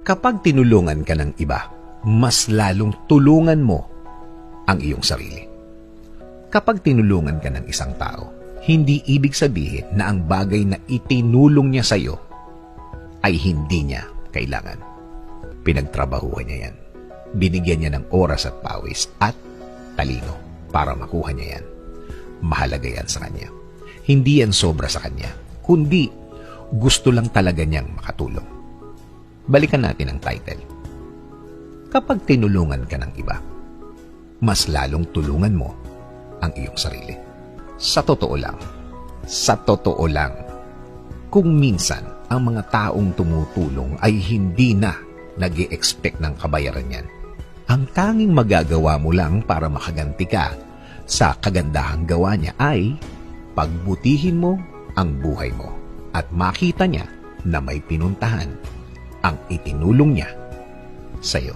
Kapag tinulungan ka ng iba, mas lalong tulungan mo ang iyong sarili. Kapag tinulungan ka ng isang tao, hindi ibig sabihin na ang bagay na itinulong niya sa iyo ay hindi niya kailangan. Pinagtrabahuhan niya yan. Binigyan niya ng oras at pawis at talino para makuha niya yan. Mahalaga yan sa kanya. Hindi yan sobra sa kanya, kundi gusto lang talaga niyang makatulong. Balikan natin ang title. Kapag tinulungan ka ng iba, mas lalong tulungan mo ang iyong sarili. Sa totoo lang, kung minsan ang mga taong tumutulong ay hindi na nag-i-expect ng kabayaran yan, ang tanging magagawa mo lang para makaganti ka sa kagandahang gawa niya ay pagbutihin mo ang buhay mo at makita niya na may pinuntahan ang itinulong niya sa iyo.